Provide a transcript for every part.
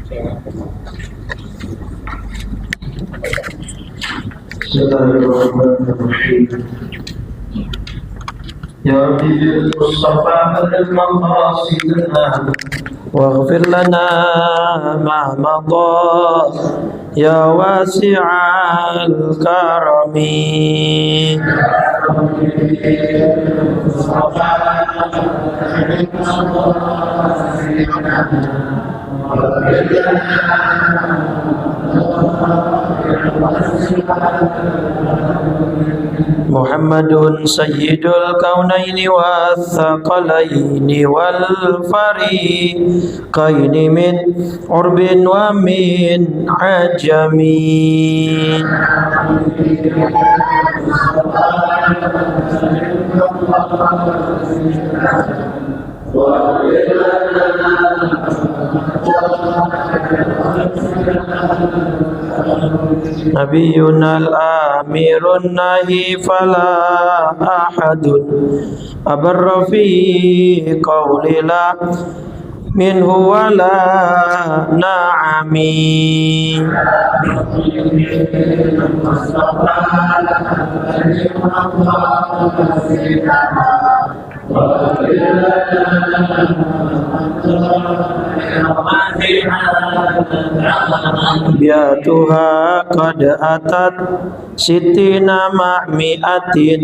Bismillahirrahmanirrahim. Ya Rabbi bil Mustafa badal maqasidana waghfir lana ma madha ya wasi'al karami. Muhammadun sayyidul kaunaini wathaqalaini wal fariqaini min urbin wa min ajami. Nabiyuna al-amirun nahi fala ahadun abarra fi qawli la minhu wala na'ami. Biatuha qad atat sitina ma'mi'atin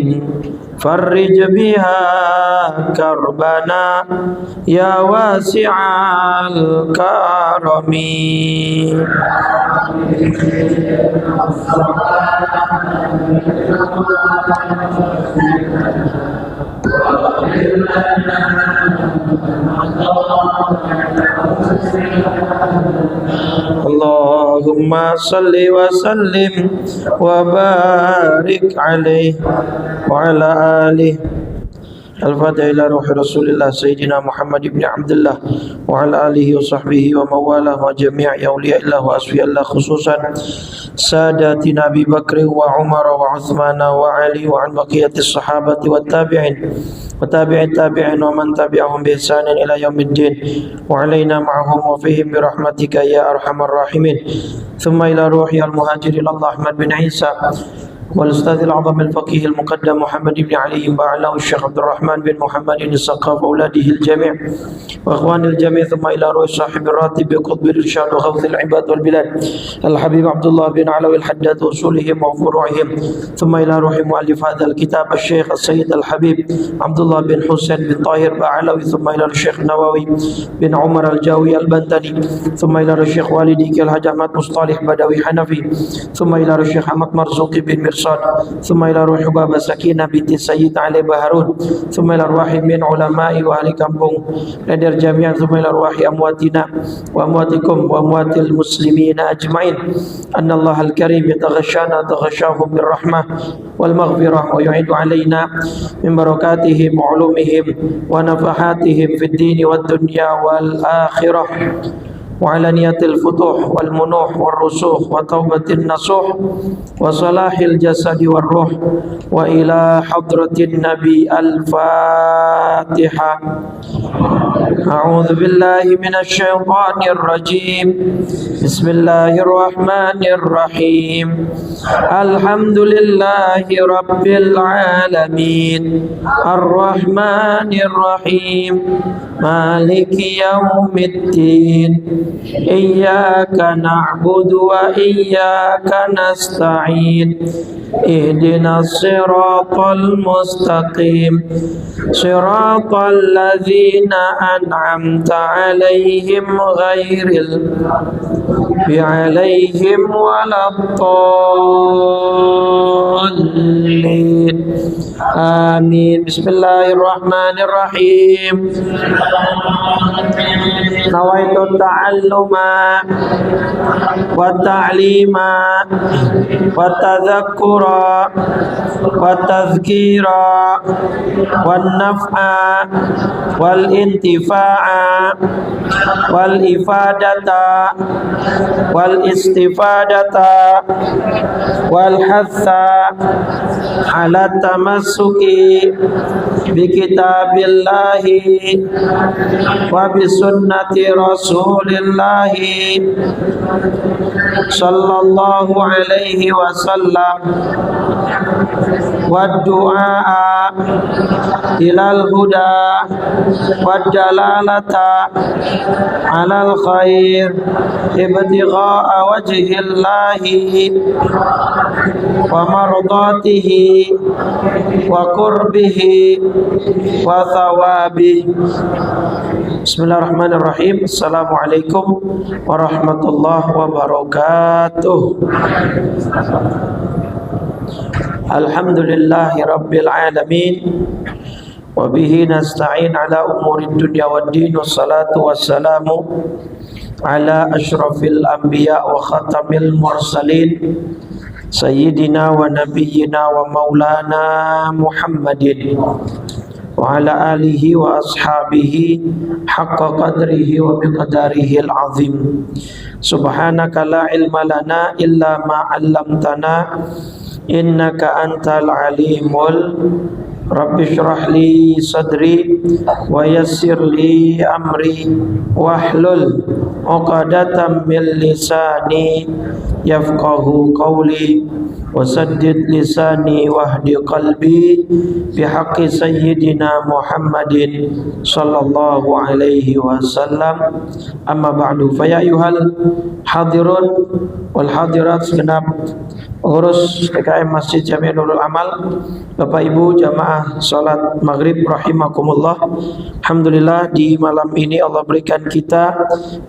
farrij biha karbana ya wasi'al karami. Allahumma salli wa sallim wa barik alaihi wa ala alihi. Al-Fatihah ila ruhi Rasulillah Sayyidina Muhammad ibn Abdullah wa ala alihi wa sahbihi wa mawalah wa jami'i awliya'illah wa asfiyallah, khususan Sadatina Abi Bakr wa Umar wa Uthman wa Ali wa an baqiyatis sahabati wa tabi'in wa tabi'in tabi'in wa man tabi'ahum bi ihsanin ila yaumiddin wa alaina ma'ahum wa fihim bi rahmatika ya arhamar rahimin. Thumma ila ruhi al-muhajirin Allah Ahmad bin Isa والأستاذ الأعظم الفقيه المقدم محمد بن علي وعلاه الشيخ عبد الرحمن بن محمد السقاف وأولاده الجميع وأخوان الجميع. ثم إلى روح صاحب الراتب بقطب الإرشاد وغوث العباد والبلاد الحبيب عبد الله بن علوي الحداد وأصولهم وفروعهم. ثم إلى روح مؤلف هذا الكتاب الشيخ السيد الحبيب عبد الله بن حسين بن طاهر بعلوي. ثم إلى الشيخ النووي بن عمر الجاوي البنتني. ثم إلى الشيخ والدي الحاج أحمد مصطلح بدوي حنفي. ثم إلى الشيخ أحمد مرزوقي بن مرسال. ثم إلى روح بابا سكينة بنت السيد علي بهارون. ثم إلى أرواح من علماء وأهل kampung dan jami'an. ثم إلى أرواح أمواتنا وأمواتكم وأموات المسلمين أجمعين. أن الله الكريم يتغشانا تغشاهم بالرحمة والمغفرة ويعيد علينا من بركاتهم وعلومهم ونفحاتهم في الدين والدنيا والآخرة وعلانية الفتوح والمنوح والرسوخ وتوبة النصوح وصلاح الجسد والروح وإلى حضرة النبي. الفاتحة. أعوذ بالله من الشيطان الرجيم. بسم الله الرحمن الرحيم. الحمد لله رب العالمين الرحمن الرحيم مالك يوم الدين إياك نعبد وإياك نستعين اهدنا الصراط المستقيم صراط الذين أنعمت عليهم غير المغضوب عليهم ولا الضالين آمين. بسم الله الرحمن الرحيم. نويت التعلم والتعليم والتذكر والتذكير والنفع والانتفاع والإفادة wal istifadata wal hatha ala tamassuki bi kitabillahi wa bi sunnati rasulillahi sallallahu alaihi wasallam wa du'a ilal huda wa dalalata alal khair ibtigha'a wajhillahi wa mardatihi wa qurbihi wa thawabihi. Bismillahirrahmanirrahim. Assalamualaikum warahmatullahi wabarakatuh. Alhamdulillahi rabbil alamin, wa bihi nasta'in ala umurid dunya waddin, wassalatu wassalamu ala asyrafil anbiya wa khatamil mursalin sayyidina wa nabiyyina wa maulana Muhammadin wa ala alihi wa ashabihi haqqa qadrihi wa miqdarihi al-azim. Subhanaka la ilma lana illa ma 'allamtana innaka antal alimul. Rabbi shrah li sadri wa yassir li amri wahlul 'uqdatam min lisani yafqahu qawli wasaddid lisani wahdi qalbi bihaqqi sayyidina Muhammadin sallallahu alaihi wasallam. Amma ba'du, fa ya ayyuhal hadirun wal hadirat, segenap pengurus PKM Masjid Jami' Nurul Amal, Bapak Ibu jamaah salat maghrib rahimakumullah. Alhamdulillah, di malam ini Allah berikan kita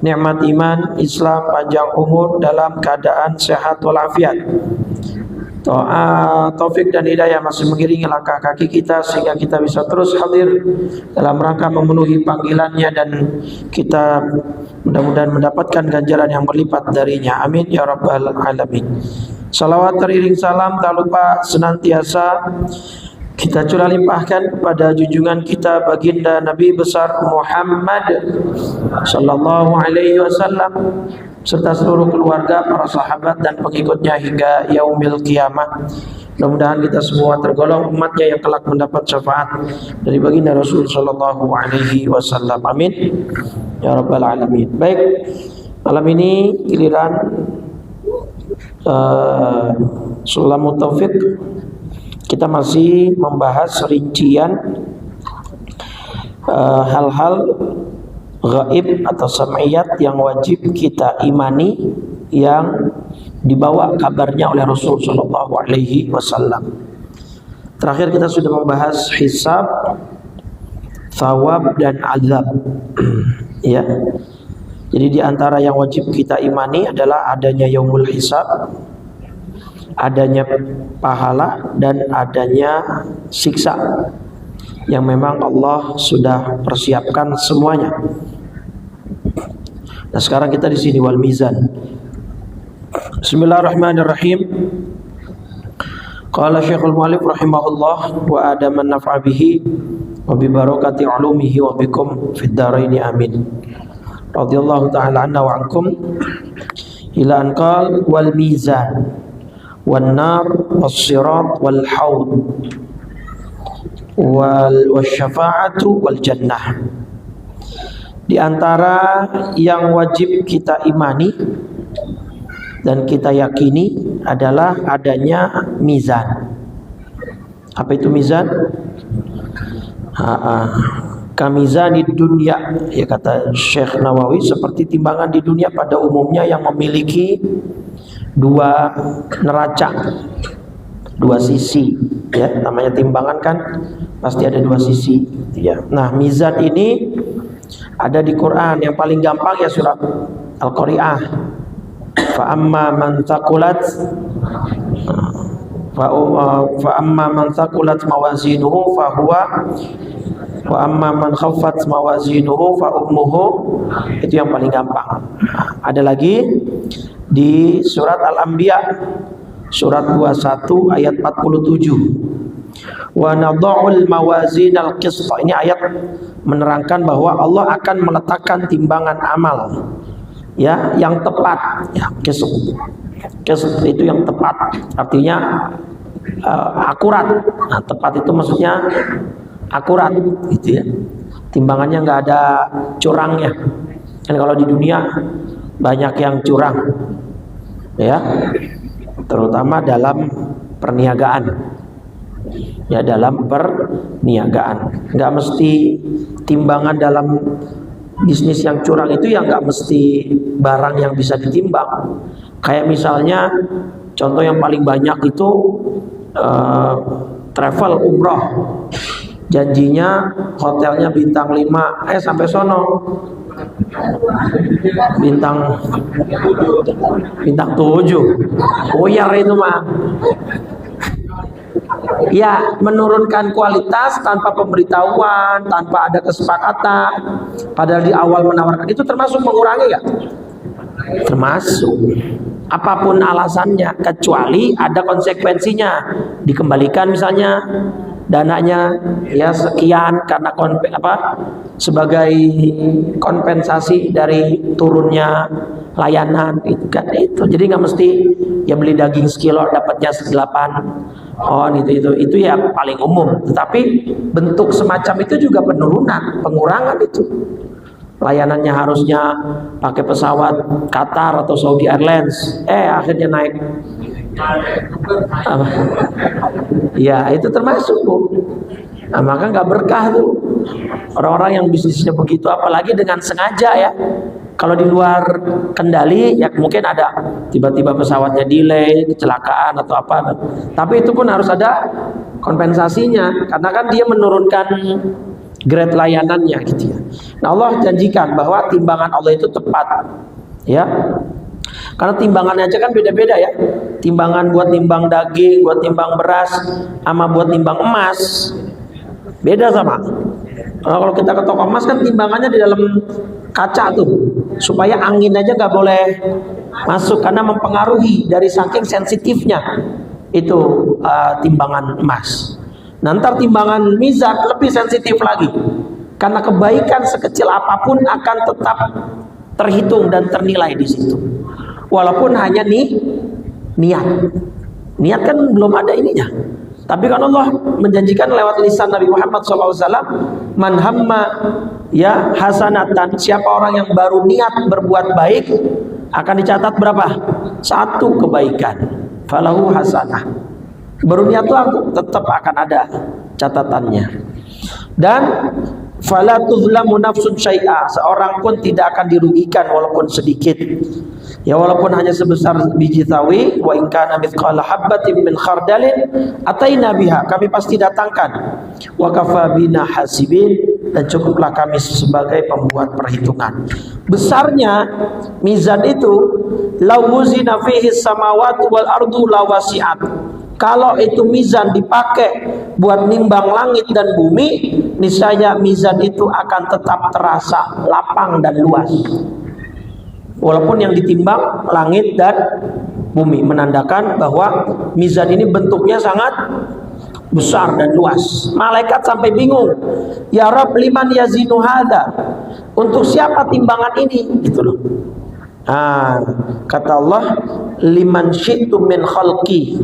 nikmat iman, Islam, panjang umur dalam keadaan sehat walafiat. Taufik dan hidayah masih mengiringi langkah kaki kita sehingga kita bisa terus hadir dalam rangka memenuhi panggilannya, dan kita mudah-mudahan mendapatkan ganjaran yang berlipat darinya. Amin ya rabbal alamin. Salawat teriring salam tak lupa senantiasa kita curah limpahkan kepada junjungan kita baginda Nabi besar Muhammad sallallahu alaihi wasallam serta seluruh keluarga, para sahabat dan pengikutnya hingga yaumil qiyamah. Mudah-mudahan kita semua tergolong umatnya yang kelak mendapat syafaat dari baginda Rasul sallallahu alaihi wasallam. Amin ya rabbal alamin. Baik, malam ini giliran Sulamut Taufik. Kita masih membahas rincian hal-hal gaib atau sam'iyat yang wajib kita imani, yang dibawa kabarnya oleh Rasul sallallahu alaihi wasallam. Terakhir kita sudah membahas hisab, thawab dan azab. Ya. Jadi di antara yang wajib kita imani adalah adanya yaumul hisab, adanya pahala, dan adanya siksa yang memang Allah sudah persiapkan semuanya. Nah, sekarang kita di sini wal mizan. Bismillahirrahmanirrahim. Qala Syekhul Mu'allif rahimahullah wa adaman naf'a bihi wa bi barakati ulumihi wa bikum fid dharaini amin. Radhiyallahu ta'ala anna wa ankum ila an qala wal mizan wan nar was sirat wal haud wal syafa'atu wal jannah. Di antara yang wajib kita imani dan kita yakini adalah adanya mizan. Apa itu mizan? Kamizani dunia, ya kata Syekh Nawawi, seperti timbangan di dunia pada umumnya yang memiliki dua neraca, dua sisi, ya namanya timbangan kan pasti ada dua sisi, ya. Nah, mizan ini ada di Quran, yang paling gampang ya surat Al-Qari'ah. Fa amma man thaqulat mawazinuhu fa huwa wa amma man khaffat mawazinuhu fa ummuhu. Itu yang paling gampang. Ada lagi di surat Al-Anbiya surat 21 ayat 47. Wa nadha'ul mawazinal qist. Ini ayat menerangkan bahwa Allah akan meletakkan timbangan amal ya, yang tepat, ya, qist itu yang tepat, artinya akurat. Nah, tepat itu maksudnya akurat, gitu ya. Timbangannya nggak ada curangnya. Kan kalau di dunia banyak yang curang, ya, terutama dalam perniagaan. Ya, dalam perniagaan, nggak mesti timbangan dalam bisnis yang curang itu ya, nggak mesti barang yang bisa ditimbang. Kayak misalnya contoh yang paling banyak itu travel umroh, janjinya hotelnya bintang 5, sampai sono bintang 7, koyar itu mah. Ya, menurunkan kualitas tanpa pemberitahuan, tanpa ada kesepakatan, padahal di awal menawarkan, itu termasuk mengurangi ya? Termasuk. Apapun alasannya, kecuali ada konsekuensinya, dikembalikan misalnya dananya ya sekian karena sebagai kompensasi dari turunnya layanan, itu kan itu. Jadi nggak mesti ya beli daging sekilo dapatnya 8 itu ya paling umum. Tetapi bentuk semacam itu juga penurunan, pengurangan itu. Layanannya harusnya pakai pesawat Qatar atau Saudi Airlines, akhirnya naik. Ya, itu termasuk, Bu. Nah, maka nggak berkah tuh orang-orang yang bisnisnya begitu, apalagi dengan sengaja ya. Kalau di luar kendali ya mungkin ada tiba-tiba pesawatnya delay, kecelakaan atau apa. Tapi itu pun harus ada kompensasinya, karena kan dia menurunkan grade layanannya, gitu ya. Nah, Allah janjikan bahwa timbangan Allah itu tepat, ya. Karena timbangannya aja kan beda-beda ya. Timbangan buat nimbang daging, buat nimbang beras, sama buat nimbang emas, beda sama. Kalau kita ke toko emas kan timbangannya di dalam kaca tuh, supaya angin aja nggak boleh masuk karena mempengaruhi dari saking sensitifnya itu timbangan emas. Nanti timbangan mizan lebih sensitif lagi, karena kebaikan sekecil apapun akan tetap terhitung dan ternilai di situ, walaupun hanya niat kan belum ada ininya. Tapi kan Allah menjanjikan lewat lisan Nabi Muhammad SAW, man hamma ya hasanatan, siapa orang yang baru niat berbuat baik akan dicatat berapa? 1 kebaikan, falahu hasanah. Baru niat tuh tetap akan ada catatannya. Dan fala tuzlamu nafsun syai'a, seorang pun tidak akan dirugikan walaupun sedikit. Ya, walaupun hanya sebesar biji sawi, wa in kana mithqala habatin min khardalin ataina biha, kami pasti datangkan. Wa kafa bina hasibin, dan cukuplah kami sebagai pembuat perhitungan. Besarnya mizan itu, law wuzina fihi samawati wal ardu lawasi'at. Kalau itu mizan dipakai buat nimbang langit dan bumi, niscaya mizan itu akan tetap terasa lapang dan luas. Walaupun yang ditimbang langit dan bumi, menandakan bahwa mizan ini bentuknya sangat besar dan luas. Malaikat sampai bingung, ya Rabb, liman yazinu hadza, untuk siapa timbangan ini, gitu loh. Kata Allah, liman syi'tu min khalqi,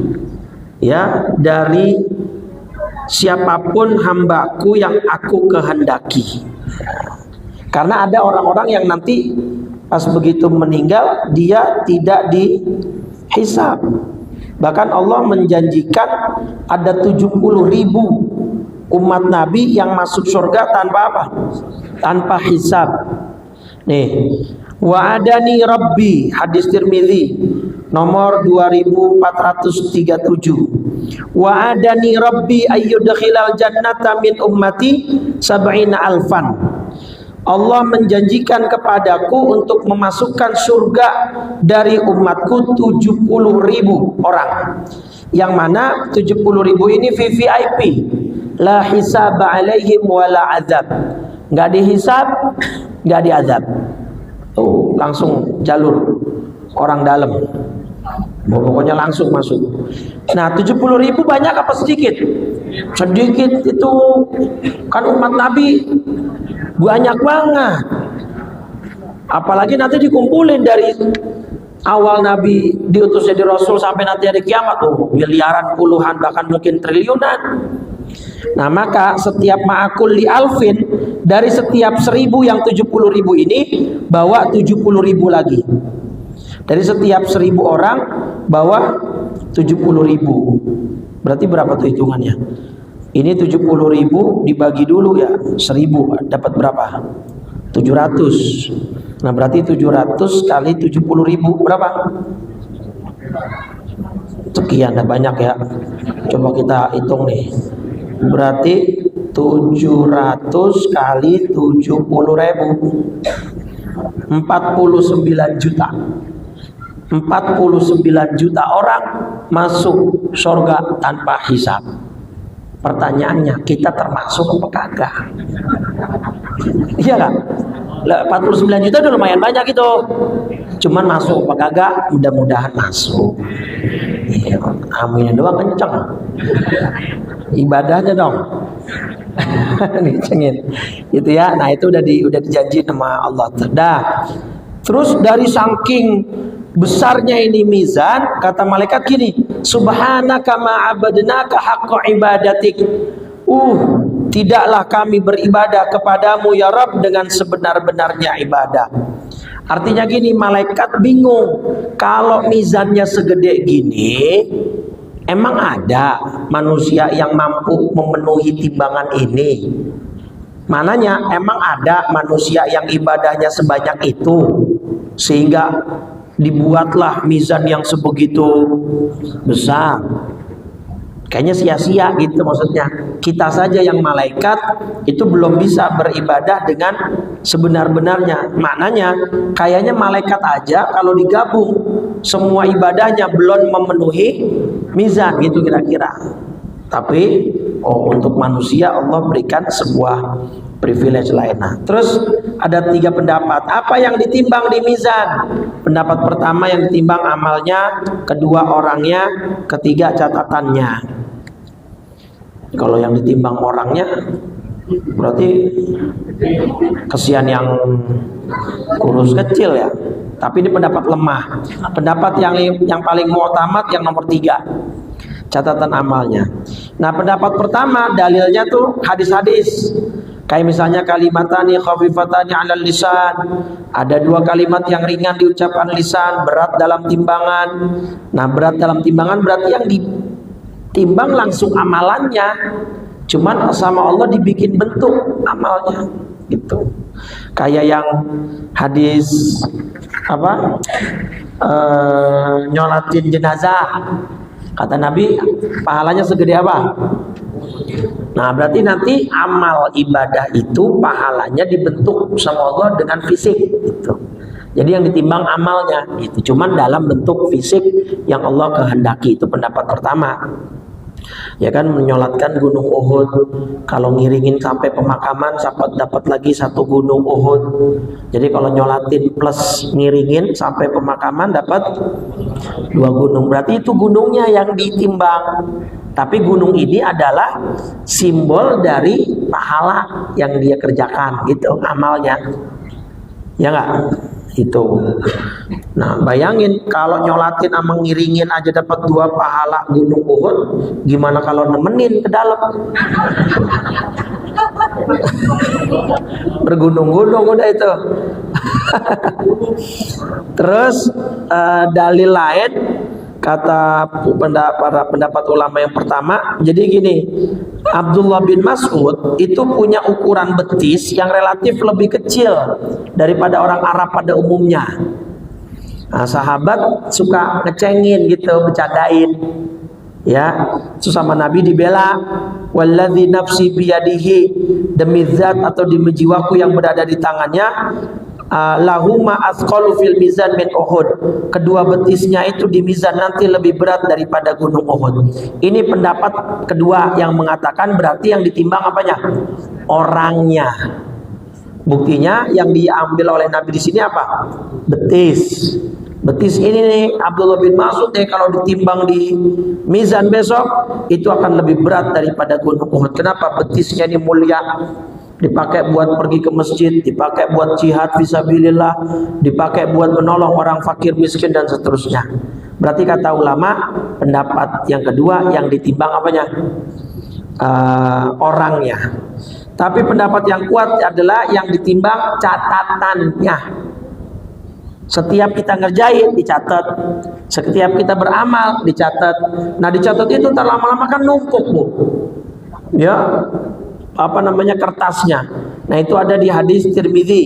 ya, dari siapapun hambaku yang aku kehendaki. Karena ada orang-orang yang nanti pas begitu meninggal dia tidak dihisab. Bahkan Allah menjanjikan ada 70.000 umat Nabi yang masuk surga tanpa apa? Tanpa hisab. Nih, wa'adani Rabbi, hadis Tirmidzi nomor 2437. Wa'adani Rabbi ayyudkhilal jannata min ummati 70.000. Allah menjanjikan kepadaku untuk memasukkan surga dari umatku 70.000 orang. Yang mana 70.000 ini VVIP, la hisab alaihim wala azab, nggak dihisab, nggak diazab. Langsung jalur orang dalam, pokoknya langsung masuk. Nah, 70.000 banyak apa sedikit? Sedikit itu kan umat Nabi banyak banget. Apalagi nanti dikumpulin dari awal Nabi diutus jadi Rasul sampai nanti hari kiamat, miliaran, puluhan, bahkan mungkin triliunan. Nah maka setiap ma'akul li alfin, dari setiap 1000 yang 70.000 ini bawa 70.000 lagi. Dari setiap 1000 orang bawa 70.000. Berarti berapa tuh hitungannya? Ini 70.000 dibagi dulu ya, 1000 dapat berapa? 700. Nah berarti 700 kali 70.000 berapa? Sekian, banyak ya. Coba kita hitung nih. Berarti 700 kali 70.000, 49 juta. 49 juta orang masuk surga tanpa hisab. Pertanyaannya, kita termasuk apa kagak? Iya kan? 49 juta udah lumayan banyak itu. Cuman masuk apa kagak? Mudah-mudahan masuk. Ya, aminnya doang kenceng. Ibadahnya dong. Dicengin. Gitu ya. Nah, itu udah dijanji sama Allah. Dah. Terus dari saking besarnya ini mizan, kata malaikat gini, subhanaka ma'abadnaka haqqa ibadatik. Tidaklah kami beribadah kepadamu ya Rabb dengan sebenar-benarnya ibadah. Artinya gini, malaikat bingung, kalau mizannya segede gini, emang ada manusia yang mampu memenuhi timbangan ini? Mananya emang ada manusia yang ibadahnya sebanyak itu sehingga dibuatlah mizan yang sebegitu besar? Kayaknya sia-sia gitu maksudnya. Kita saja yang malaikat itu belum bisa beribadah dengan sebenar-benarnya. Maknanya kayaknya malaikat aja kalau digabung semua ibadahnya belum memenuhi mizan gitu kira-kira. Tapi untuk manusia Allah berikan sebuah privilege lainnya. Terus ada 3 pendapat. Apa yang ditimbang di mizan? Pendapat pertama yang ditimbang amalnya, kedua orangnya, ketiga catatannya. Kalau yang ditimbang orangnya berarti kesian yang kurus kecil ya. Tapi ini pendapat lemah. Pendapat yang paling mu'tamad yang nomor 3, catatan amalnya. Nah pendapat pertama dalilnya tuh hadis-hadis. Kayak misalnya kalimatani khafifatani 'alal lisan. Ada 2 kalimat yang ringan diucapkan lisan, berat dalam timbangan. Nah, berat dalam timbangan berarti yang ditimbang langsung amalannya. Cuman sama Allah dibikin bentuk amalnya gitu. Kayak yang hadis apa? Nyolatin jenazah. Kata Nabi, pahalanya segede apa? Nah berarti nanti amal ibadah itu pahalanya dibentuk sama Allah dengan fisik gitu. Jadi yang ditimbang amalnya itu cuman dalam bentuk fisik yang Allah kehendaki. Itu pendapat pertama. Ya kan, menyolatkan gunung Uhud, kalau ngiringin sampai pemakaman dapat lagi 1 gunung Uhud. Jadi kalau nyolatin plus ngiringin sampai pemakaman dapat 2 gunung. Berarti itu gunungnya yang ditimbang. Tapi gunung ini adalah simbol dari pahala yang dia kerjakan gitu, amalnya. Ya enggak? Itu. Nah, bayangin kalau nyolatin sama ngiringin aja dapat 2 pahala gunung Uhud, gimana kalau nemenin ke dalam? Bergunung-gunung udah itu. Terus dalil lain kata pendapat ulama yang pertama, jadi gini, Abdullah bin Mas'ud itu punya ukuran betis yang relatif lebih kecil daripada orang Arab pada umumnya. Nah, sahabat suka ngecengin gitu, bercandain. Ya, sama Nabi dibela, walladzi nafsi biyadihi, demi zat atau demi jiwaku yang berada di tangannya, lahuma asqalu fil mizan min Uhud. Kedua betisnya itu di mizan nanti lebih berat daripada gunung Uhud. Ini pendapat kedua yang mengatakan berarti yang ditimbang apanya? Orangnya. Buktinya yang diambil oleh Nabi di sini apa? Betis. Betis ini nih Abdullah bin Mas'ud nih kalau ditimbang di mizan besok itu akan lebih berat daripada gunung Uhud. Kenapa? Betisnya ini mulia. dipakai buat pergi ke masjid, dipakai buat jihad fisabilillah, dipakai buat menolong orang fakir miskin dan seterusnya. Berarti kata ulama, pendapat yang kedua yang ditimbang apanya? Orangnya. Tapi pendapat yang kuat adalah yang ditimbang catatannya. Setiap kita ngerjain dicatat, setiap kita beramal dicatat. Nah dicatat itu ntar lama-lama kan numpuk, Bu. Ya, apa namanya, kertasnya. Nah itu ada di hadis Tirmidzi,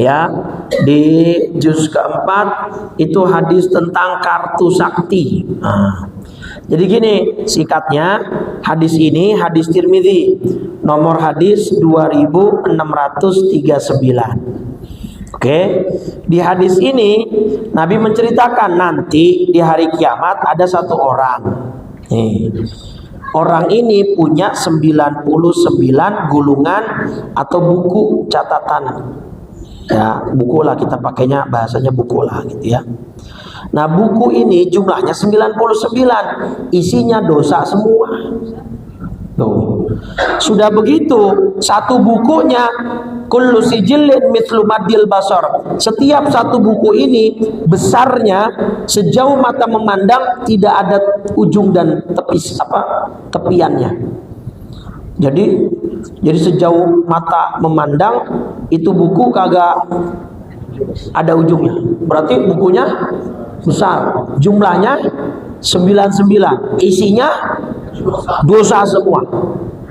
ya, di juz keempat itu hadis tentang kartu sakti. Jadi gini singkatnya, hadis ini hadis Tirmidzi, nomor hadis 2639. Oke, di hadis ini Nabi menceritakan nanti di hari kiamat ada satu orang. Orang ini punya 99 gulungan atau buku catatan. Ya, buku lah kita pakainya, bahasanya buku lah gitu ya. Nah, buku ini jumlahnya 99, isinya dosa semua. Tuh. Sudah begitu, satu bukunya kullu sijillin mithlu maddil basar. Setiap satu buku ini besarnya sejauh mata memandang, tidak ada ujung dan tepiannya. Jadi sejauh mata memandang itu buku kagak ada ujungnya. Berarti bukunya besar, jumlahnya 99, isinya dosa semua.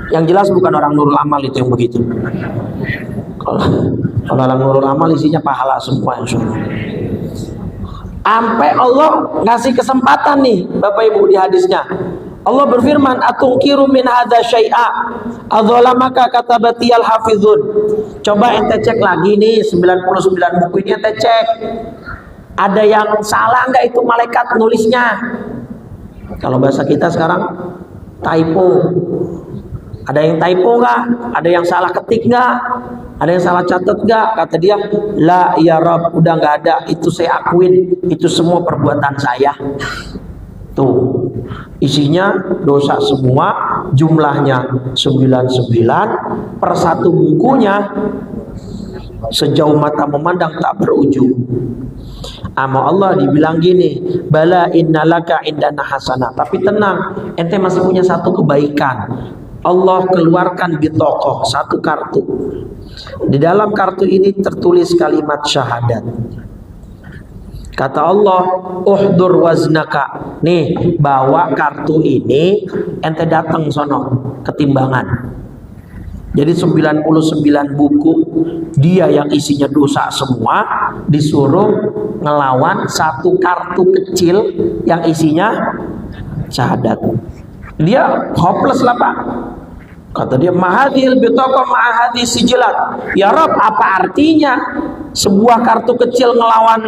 Yang jelas bukan orang Nurul Amal itu yang begitu. Kalau orang Nurul Amal isinya pahala semua yang semua. Sampai Allah ngasih kesempatan nih Bapak Ibu di hadisnya. Allah berfirman, "Atungkiru min hadza syai'a adzalamaka katabatiyal hafizun." Coba ente cek lagi nih 99 buku ini, ente cek. Ada yang salah nggak itu malaikat nulisnya? Kalau bahasa kita sekarang typo. Ada yang typo nggak? Ada yang salah ketik nggak? Ada yang salah catat nggak? Kata dia, la ya Rabb, udah nggak ada. Itu saya akuin. Itu semua perbuatan saya. Tuh, isinya dosa semua, jumlahnya 99, per satu bukunya sejauh mata memandang tak berujung. Ama Allah dibilang gini, bala innalaka indana hasanah. Tapi tenang, ente masih punya satu kebaikan. Allah keluarkan bitokoh, satu kartu. Di dalam kartu ini tertulis kalimat syahadat. Kata Allah, uhdur waznaka. Nih, bawa kartu ini, ente datang sono ketimbangan. Jadi 99 buku dia yang isinya dosa semua disuruh ngelawan satu kartu kecil yang isinya syahadat. Dia hopeless lah Pak. Kata dia, mahadil bitaqah ma'ahadis sijilat. Ya Rob, apa artinya sebuah kartu kecil ngelawan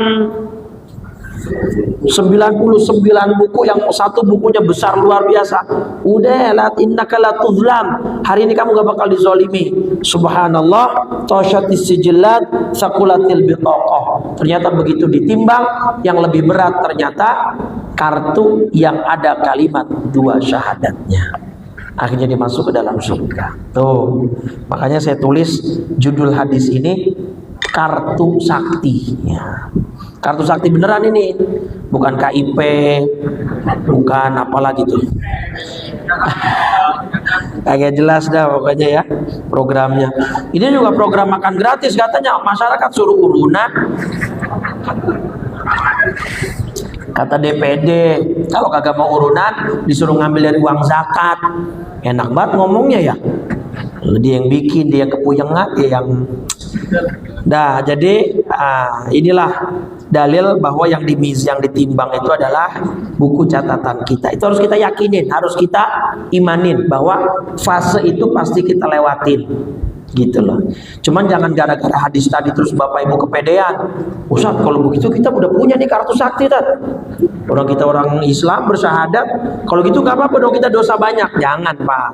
99 buku yang satu bukunya besar luar biasa? Udah, la innaka la tuzlam. Hari ini kamu gak bakal dizolimi. Subhanallah, tashatis sijilat sakulatil bitaqah. Ternyata begitu ditimbang, yang lebih berat ternyata kartu yang ada kalimat dua syahadatnya. Akhirnya dimasuk ke dalam surga. Tuh, makanya saya tulis judul hadis ini kartu sakti. Ya. Kartu sakti beneran ini, bukan KIP, bukan apalah gitu. Kayak jelas dah pokoknya ya programnya. Ini juga program makan gratis katanya, masyarakat suruh urunan. Kata DPD, kalau kagak mau urunan disuruh ngambil dari uang zakat. Enak banget ngomongnya ya. Dia yang bikin, dia yang kepuyengan, dia yang dah. Jadi inilah dalil bahwa yang ditimbang itu adalah buku catatan kita. Itu harus kita yakinin, harus kita imanin bahwa fase itu pasti kita lewatin. Gitu loh. Cuman jangan gara-gara hadis tadi terus Bapak Ibu kepedean. Ustaz, kalau begitu kita udah punya nih kartu sakti Tat. Orang kita orang Islam bersyahadat, kalau gitu gak apa-apa dong kita dosa banyak. Jangan Pak.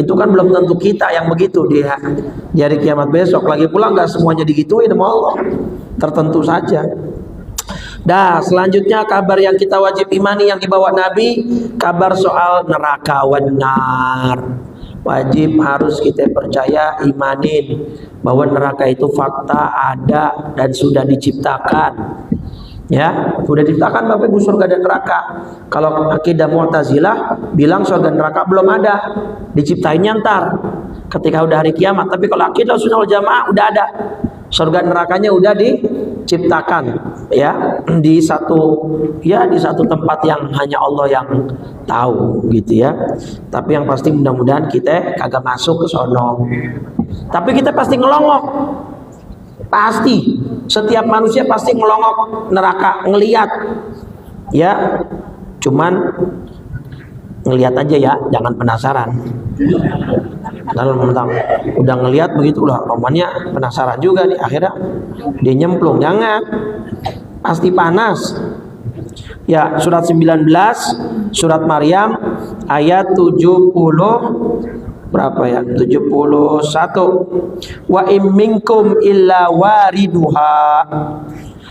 Itu kan belum tentu kita yang begitu di hari kiamat besok. Lagi pula gak semuanya digituin sama Allah. Tertentu saja. Dah, selanjutnya kabar yang kita wajib imani yang dibawa Nabi, kabar soal neraka, wanar. Wajib harus kita percaya, imanin bahwa neraka itu fakta, ada dan sudah diciptakan. Ya, sudah diciptakan Bapak Ibu surga dan neraka. Kalau akidah Mu'tazilah bilang surga dan neraka belum ada, diciptainnya ntar ketika udah hari kiamat. Tapi kalau akidah Sunnah wal Jamaah udah ada. Surga dan nerakanya udah diciptakan, ya, di satu tempat yang hanya Allah yang tahu gitu ya. Tapi yang pasti mudah-mudahan kita kagak masuk ke sono. Tapi kita pasti ngelongok. Pasti setiap manusia pasti ngelongok neraka, ngelihat. Ya, cuman ngelihat aja ya, jangan penasaran. Kalau mentang udah ngelihat begitulah, romannya penasaran juga nih, akhirnya dia nyemplung. Jangan, pasti panas. Ya, surat 19 surat Maryam ayat 70 berapa ya? 71. Wa im minkum illa wariduha.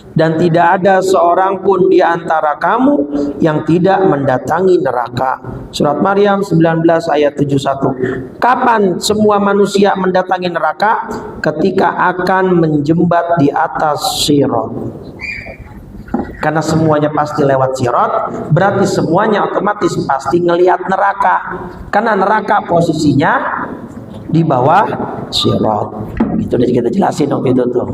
Dan tidak ada seorang pun di antara kamu yang tidak mendatangi neraka. Surat Maryam 19 ayat 71. Kapan semua manusia mendatangi neraka? Ketika akan menjembat di atas sirat. Karena semuanya pasti lewat sirat, berarti semuanya otomatis pasti ngelihat neraka. Karena neraka posisinya di bawah sirat. Itu udah kita jelasin waktu itu tuh.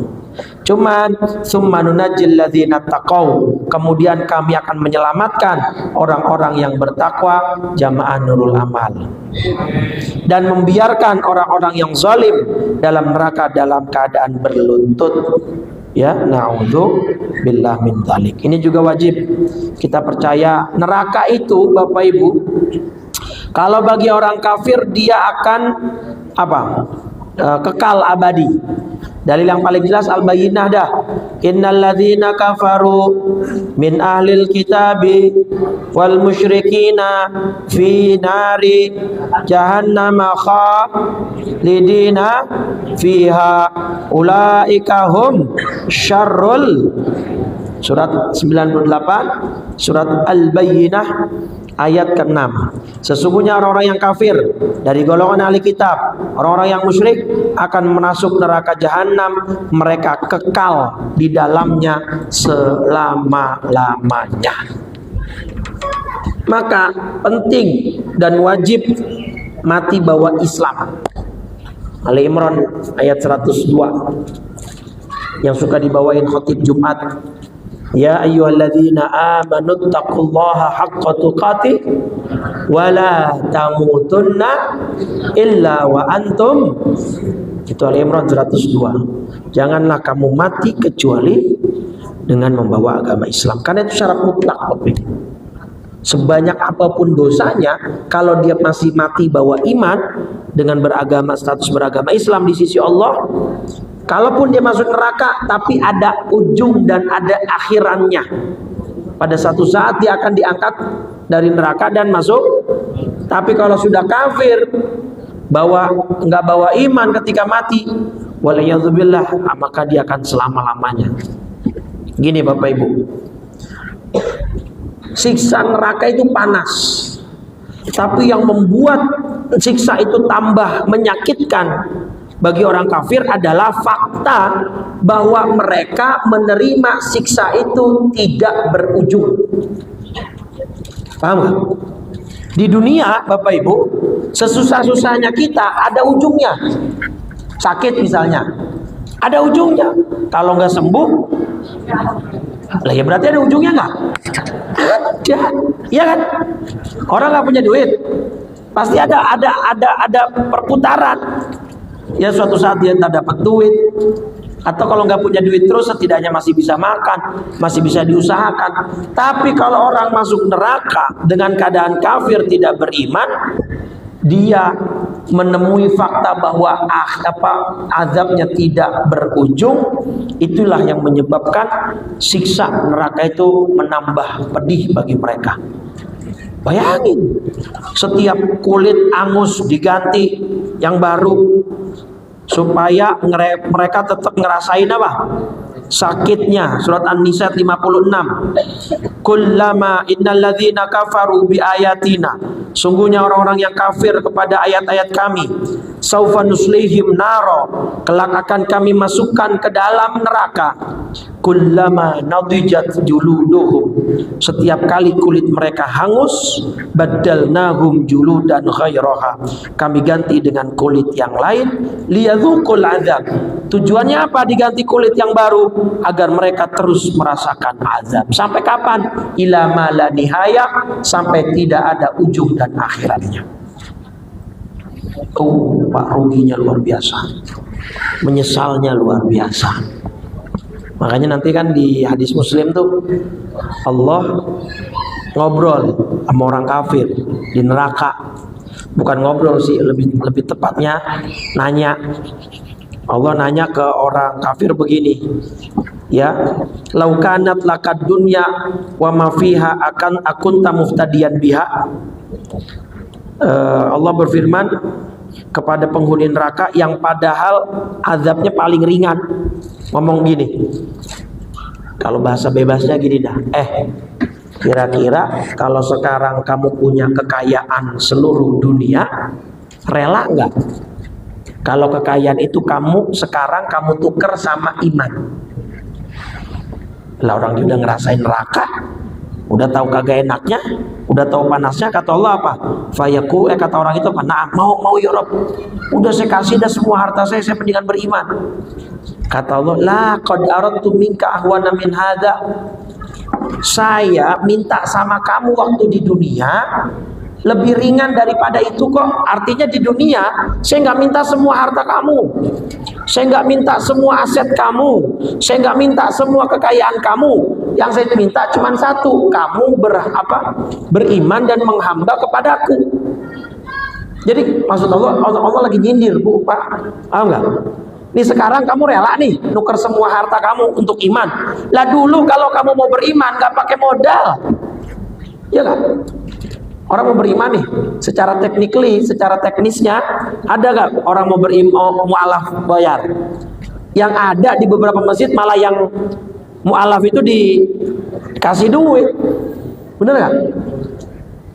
Cuman summa nunajjil ladzina taqau, kemudian kami akan menyelamatkan orang-orang yang bertakwa, jamaah Nurul Amal, dan membiarkan orang-orang yang zalim dalam neraka dalam keadaan berlutut. Ya, na'udzubillah min dzalik. Ini juga wajib kita percaya. Neraka itu Bapak Ibu, kalau bagi orang kafir dia akan apa? Kekal abadi. Dalil yang paling jelas Al-Bayyinah dah. Innal ladzina kafaru min ahlil kitabi wal musyrikina fi nari jahannam khalidina fiha ulaika hum syarrul. Surat 98 surat Al-Bayyinah ayat ke-6. Sesungguhnya orang-orang yang kafir dari golongan ahli kitab, orang-orang yang musyrik akan masuk neraka jahanam, mereka kekal di dalamnya selama-lamanya. Maka penting dan wajib mati bawa Islam. Ali Imran ayat 102 yang suka dibawain khotib Jumat. Ya ayyuhalladzina amanu taqullaha haqqa tuqatih wa la tamutunna illa wa antum. Itu Al Imran 102. Janganlah kamu mati kecuali dengan membawa agama Islam. Karena itu syarat mutlak. Sebanyak apapun dosanya, kalau dia masih mati bawa iman dengan beragama, status beragama Islam di sisi Allah, kalaupun dia masuk neraka, tapi ada ujung dan ada akhirannya. Pada satu saat dia akan diangkat dari neraka dan masuk. Tapi kalau sudah kafir, nggak bawa iman ketika mati, waliyadzubillah, maka dia akan selama-lamanya. Gini Bapak Ibu, siksa neraka itu panas. Tapi yang membuat siksa itu tambah menyakitkan bagi orang kafir adalah fakta bahwa mereka menerima siksa itu tidak berujung. Paham gak? Di dunia Bapak Ibu, sesusah-susahnya kita ada ujungnya. Sakit misalnya, ada ujungnya. Kalau nggak sembuh, lah ya berarti ada ujungnya nggak? Ada, iya kan? Orang nggak punya duit, pasti ada perputaran. Ya suatu saat dia tak dapat duit, atau kalau nggak punya duit terus setidaknya masih bisa makan, masih bisa diusahakan. Tapi kalau orang masuk neraka dengan keadaan kafir tidak beriman, dia menemui fakta bahwa azabnya tidak berujung. Itulah yang menyebabkan siksa neraka itu menambah pedih bagi mereka. Bayangin, setiap kulit angus diganti yang baru supaya mereka tetap ngerasain apa? Sakitnya. Surat An-Nisa 56. Kullama innalladzina kafaru bi ayatina Sungguhnya orang-orang yang kafir kepada ayat-ayat kami, saufa nuslihim naro, kelak akan kami masukkan ke dalam neraka. Kullama nadijat juluduhum, setiap kali kulit mereka hangus, badalnahum juludan ghairaha, kami ganti dengan kulit yang lain, liyadzuqul azab. Tujuannya apa diganti kulit yang baru? Agar mereka terus merasakan azab. Sampai kapan? Ila ma la nihaya, sampai tidak ada ujung dan akhiratnya. Pak, ruginya luar biasa, menyesalnya luar biasa. Makanya nanti kan di hadis Muslim tuh Allah ngobrol sama orang kafir di neraka. Bukan ngobrol sih, lebih tepatnya nanya. Allah nanya ke orang kafir begini, ya, laukanat lakad dunya wa ma fiha akan akunta muftadiyan biha. Allah berfirman kepada penghuni neraka yang padahal azabnya paling ringan, ngomong gini, kalau bahasa bebasnya gini dah, kira-kira kalau sekarang kamu punya kekayaan seluruh dunia, rela nggak kalau kekayaan itu sekarang kamu tuker sama iman? Lah orang udah ngerasain neraka, udah tahu kagak enaknya, udah tahu panasnya, kata Allah apa? Fayaku, kata orang itu apa? Nah, mau ya Rob. Udah saya kasih dah semua harta saya mendingan beriman. Kata Allah, la qad aradtu minka ahwana min hadza. Saya minta sama kamu waktu di dunia lebih ringan daripada itu kok. Artinya di dunia saya nggak minta semua harta kamu, saya nggak minta semua aset kamu, saya nggak minta semua kekayaan kamu. Yang saya minta cuma satu, kamu beriman dan menghamba kepadaku. Jadi maksud Allah lagi nyindir, Bu, Pak, paham nggak? Nih sekarang kamu rela nih nuker semua harta kamu untuk iman. Lah dulu kalau kamu mau beriman nggak pakai modal, ya kan? Orang mau beriman nih, secara teknisnya ada gak orang mau mu'alaf bayar? Yang ada di beberapa masjid malah yang mu'alaf itu dikasih duit, bener gak?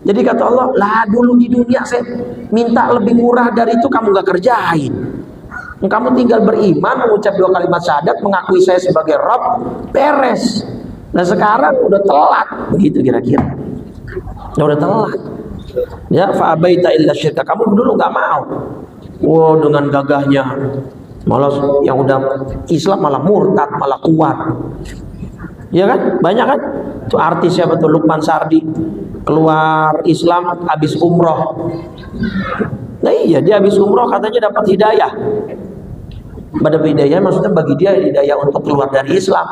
Jadi kata Allah, lah dulu di dunia saya minta lebih murah dari itu, kamu gak kerjain. Kamu tinggal beriman, mengucap 2 kalimat syahadat, mengakui saya sebagai Rabb, beres. Nah sekarang udah telat, begitu kira-kira. Udah telat. Ya, fa'abaita illa syirka, kamu dulu nggak mau. Wow, dengan gagahnya malah yang udah Islam malah murtad, malah keluar. Ya kan? Banyak kan? Itu artis siapa tuh, Lukman Sardi, keluar Islam habis umroh. Nah iya, dia habis umroh katanya dapat hidayah. Pada hidayah maksudnya bagi dia hidayah untuk keluar dari Islam.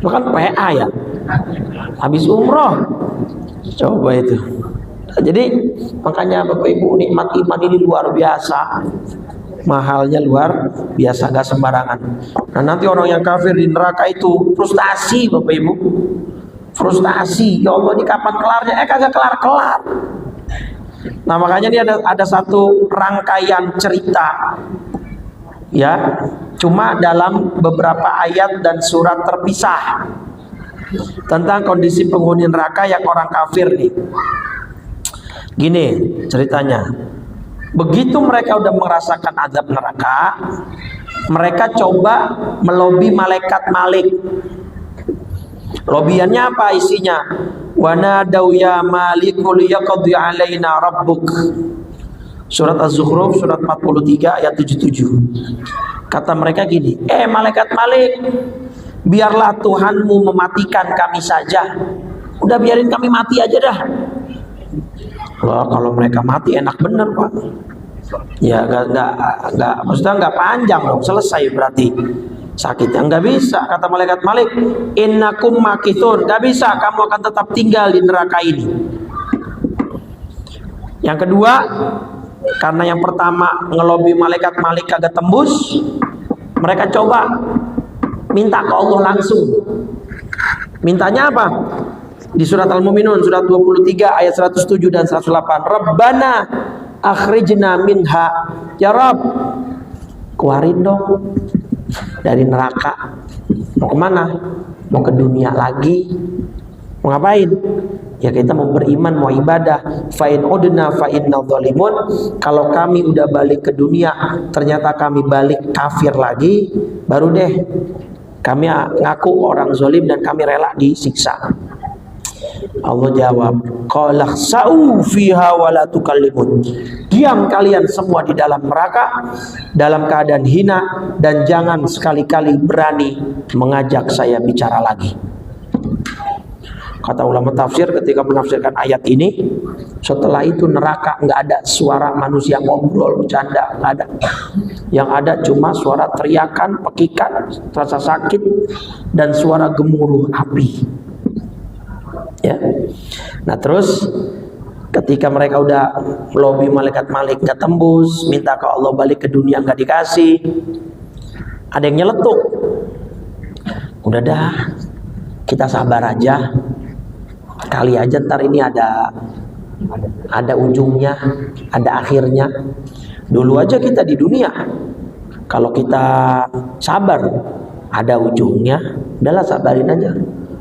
Itu kan PA ya. Habis umroh. Coba itu. Jadi makanya Bapak Ibu, nikmat iman ini luar biasa. Mahalnya luar biasa, gak sembarangan. Nah nanti orang yang kafir di neraka itu frustasi, Bapak Ibu. Frustasi, ya Allah ini kapan kelarnya? Kagak kelar-kelar. Nah makanya ini ada satu rangkaian cerita, ya, cuma dalam beberapa ayat dan surat terpisah tentang kondisi penghuni neraka yang orang kafir nih. Gini ceritanya, begitu mereka udah merasakan azab neraka, mereka coba melobi malaikat Malik. Lobiannya apa isinya? Wa nadau ya malikul yaqdi alaina rabbuk. Surat Az-Zukhruf surat 43 ayat 77. Kata mereka gini, malaikat Malik, biarlah Tuhanmu mematikan kami saja. Udah biarin kami mati aja dah. Wah, kalau mereka mati enak bener, Pak. Ya enggak, maksudnya enggak panjang dong, selesai berarti sakitnya. Enggak bisa, kata malaikat Malik, innakum makithun, enggak bisa, kamu akan tetap tinggal di neraka ini. Yang kedua, karena yang pertama ngelobi malaikat Malik kagak tembus, mereka coba minta ke Allah langsung. Mintanya apa? Di surat Al-Mu'minun surat 23 ayat 107 dan 108. Rabbana akhrijna minha, ya Rabb, keluarin dong dari neraka. Mau kemana? Mau ke dunia lagi. Mau ngapain? Ya kita mau beriman, mau ibadah. Fa in udna fa inna zalimun. Kalau kami udah balik ke dunia, ternyata kami balik kafir lagi, baru deh kami ngaku orang zalim dan kami rela disiksa. Allah jawab, qala sa'u fiha wa la tukallimun. Diam kalian semua di dalam neraka dalam keadaan hina dan jangan sekali-kali berani mengajak saya bicara lagi. Kata ulama tafsir ketika menafsirkan ayat ini, setelah itu neraka nggak ada suara manusia ngobrol bercanda, nggak ada. Yang ada cuma suara teriakan, pekikan, rasa sakit dan suara gemuruh api. Ya. Nah terus ketika mereka udah melobi malaikat nggak tembus, minta ke Allah balik ke dunia nggak dikasih, ada yang nyeletuk. Udah dah, kita sabar aja. Kali aja ntar ini ada ujungnya, ada akhirnya. Dulu aja kita di dunia, kalau kita sabar ada ujungnya, udahlah sabarin aja.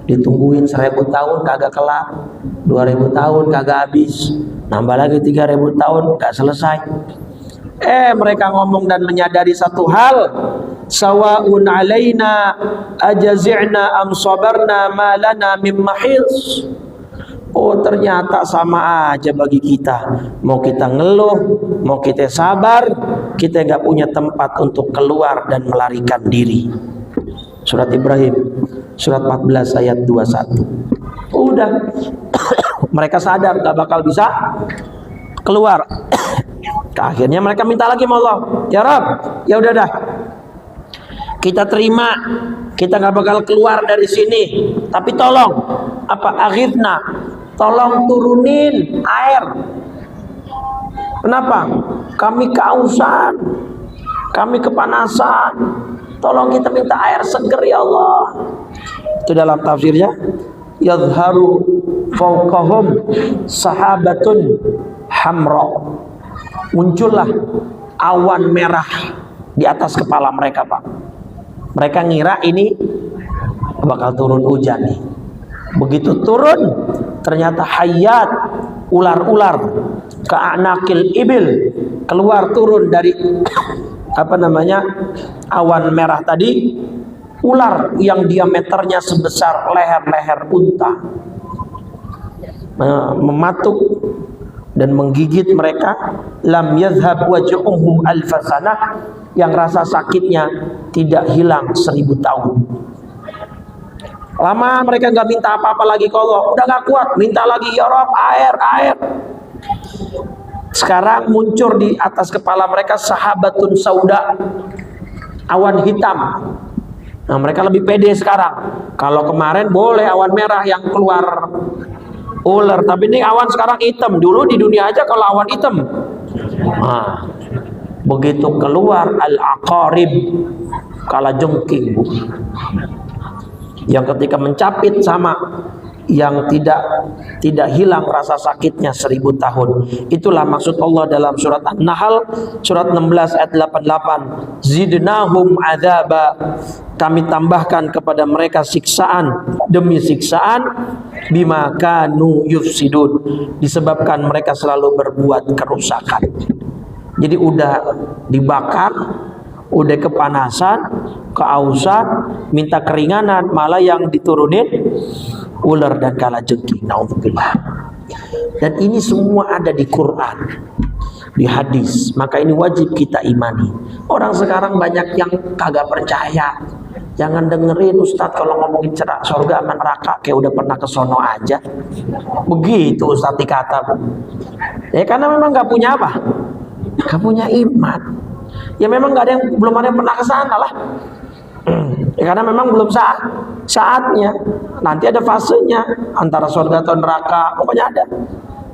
Ditungguin 1000 tahun kagak kelar, 2000 tahun kagak habis, nambah lagi 3000 tahun gak selesai. Mereka ngomong dan menyadari satu hal, sawa'un alaina ajazi'na am sabarna ma lana mim mahis. Oh ternyata sama aja bagi kita, mau kita ngeluh, mau kita sabar, kita nggak punya tempat untuk keluar dan melarikan diri. Surat Ibrahim, surat 14 ayat 21. Udah, mereka sadar gak bakal bisa keluar. Akhirnya mereka minta lagi sama Allah, ya Rabb, ya udah dah, kita terima, kita nggak bakal keluar dari sini, tapi tolong aghithna, tolong turunin air. Kenapa? Kami kehausan, kami kepanasan, tolong kita minta air seger ya Allah. Itu dalam tafsirnya, yadharu fawqahum sahabatun hamra. Muncullah awan merah di atas kepala mereka, Pak. Mereka ngira ini bakal turun hujan nih. Begitu turun, ternyata hayat, ular-ular, ka'anakil ibil, keluar turun dari awan merah tadi, ular yang diameternya sebesar leher-leher unta, mematuk dan menggigit mereka. Lam yadhhab waj'uhum alfasanah, yang rasa sakitnya tidak hilang 1000 tahun. Lama mereka nggak minta apa-apa lagi ke Allah, udah nggak kuat, minta lagi, ya Rabb, air. Sekarang muncul di atas kepala mereka sahabatun sauda, awan hitam. Nah mereka lebih pede sekarang. Kalau kemarin boleh awan merah yang keluar ular, tapi ini awan sekarang hitam. Dulu di dunia aja kalau awan hitam. Nah, begitu keluar al-aqarib, kalajengking, yang ketika mencapit sama yang tidak hilang rasa sakitnya 1000 tahun. Itulah maksud Allah dalam surat An-Nahl surat 16 ayat 88, zidnahum adzaba, kami tambahkan kepada mereka siksaan demi siksaan, bima kanu yufsidun, disebabkan mereka selalu berbuat kerusakan. Jadi udah dibakar, udah kepanasan, kehausan, minta keringanan, malah yang diturunin ular dan kalajengking. Naudzubillah. Dan ini semua ada di Quran, di hadis. Maka ini wajib kita imani. Orang sekarang banyak yang kagak percaya. Jangan dengerin Ustadz kalau ngomongin surga sama neraka, kayak udah pernah ke sono aja. Begitu Ustadz dikata. Ya karena memang gak punya apa? Gak punya iman. Ya memang belum ada yang pernah ke sana lah. Ya karena memang belum saatnya. Nanti ada fasenya antara surga atau neraka, pokoknya ada.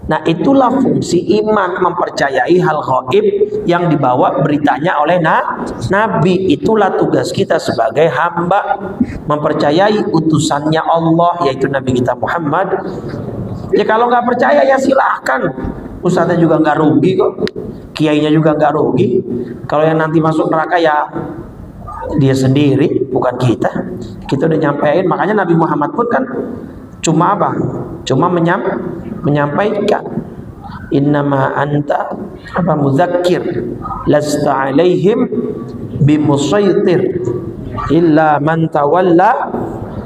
Nah itulah fungsi iman, mempercayai hal gaib yang dibawa beritanya oleh Nabi. Itulah tugas kita sebagai hamba, mempercayai utusannya Allah, yaitu Nabi kita Muhammad. Ya kalau nggak percaya ya silahkan, ustadznya juga nggak rugi kok, kiainya juga nggak rugi. Kalau yang nanti masuk neraka ya dia sendiri, bukan kita. Kita udah nyampein. Makanya Nabi Muhammad pun kan Cuma apa? Cuma menyampaikan. Innama anta mudzakir lasta alaihim bimusaitir illa man tawalla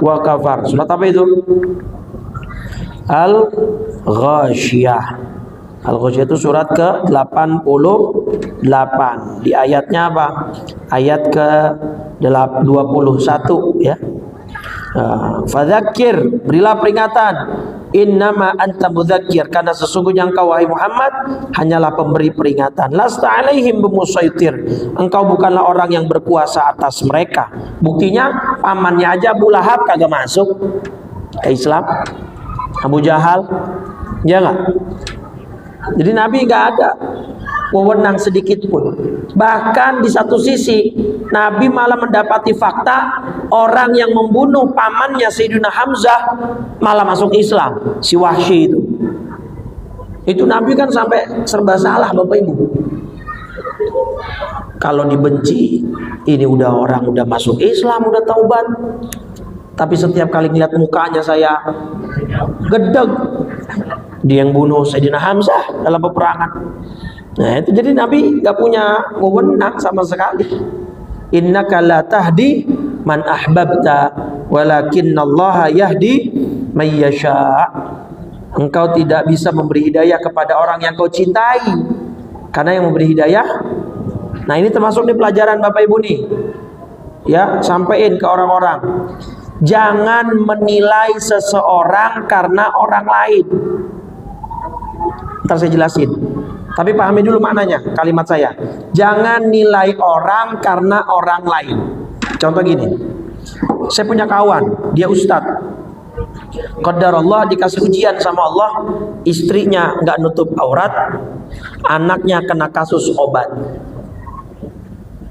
wa kafar. Surat apa itu? Al-Ghasyiyah. Al-Ghasyiyah itu surat ke-88. Di ayatnya apa? Ayat ke-21 ya. Fadzakir, berilah peringatan. Innama anta mudzakir, karena sesungguhnya engkau wahai Muhammad hanyalah pemberi peringatan. Lasta alaihim bimusaitir, engkau bukanlah orang yang berkuasa atas mereka. Buktinya pamannya aja Abu Lahab kagak masuk ke Islam, Abu Jahal, ya nggak? Jadi Nabi nggak ada wewenang sedikit pun. Bahkan di satu sisi Nabi malah mendapati fakta orang yang membunuh pamannya Sayyidina Hamzah malah masuk Islam, si Wahsy itu. Itu Nabi kan sampai serba salah Bapak Ibu. Kalau dibenci, ini orang udah masuk Islam, udah taubat. Tapi setiap kali ngeliat mukanya saya gedeg. Dia yang bunuh Sayyidina Hamzah dalam peperangan. Nah itu jadi Nabi gak punya wewenang sama sekali. Innaka la tahdi man ahbabta walakinallaha yahdi may yasha. Engkau tidak bisa memberi hidayah kepada orang yang kau cintai, karena yang memberi hidayah. Nah ini termasuk nih pelajaran Bapak Ibu nih, ya, sampaikan ke orang-orang. Jangan menilai seseorang karena orang lain. Ntar saya jelasin. Tapi pahami dulu maknanya kalimat saya. Jangan nilai orang karena orang lain. Contoh gini. Saya punya kawan, dia ustadz. Qadarullah dikasih ujian sama Allah, istrinya nggak nutup aurat, anaknya kena kasus obat.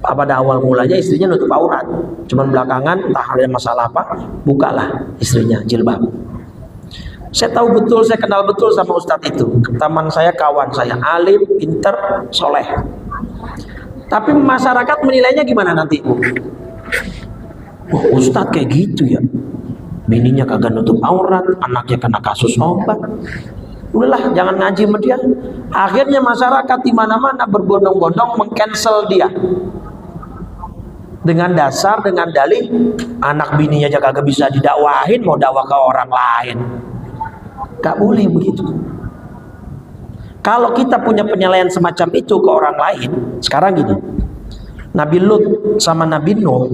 Pada awal mulanya istrinya nutup aurat, cuman belakangan entah ada masalah apa, bukalah istrinya jilbab. Saya tahu betul, saya kenal betul sama ustadz itu. Teman saya, kawan saya, alim, pinter, soleh. Tapi masyarakat menilainya gimana nanti? Oh, ustadz kayak gitu ya, bininya kagak nutup aurat, anaknya kena kasus obat. Udahlah, jangan ngaji sama dia. Akhirnya masyarakat di mana-mana berbondong-bondong mengcancel dia. Dengan dasar, dengan dalih, anak bininya aja kagak bisa didakwahin, mau dakwah ke orang lain. Gak boleh begitu. Kalau kita punya penilaian semacam itu ke orang lain, sekarang gini, Nabi Lut sama Nabi Nuh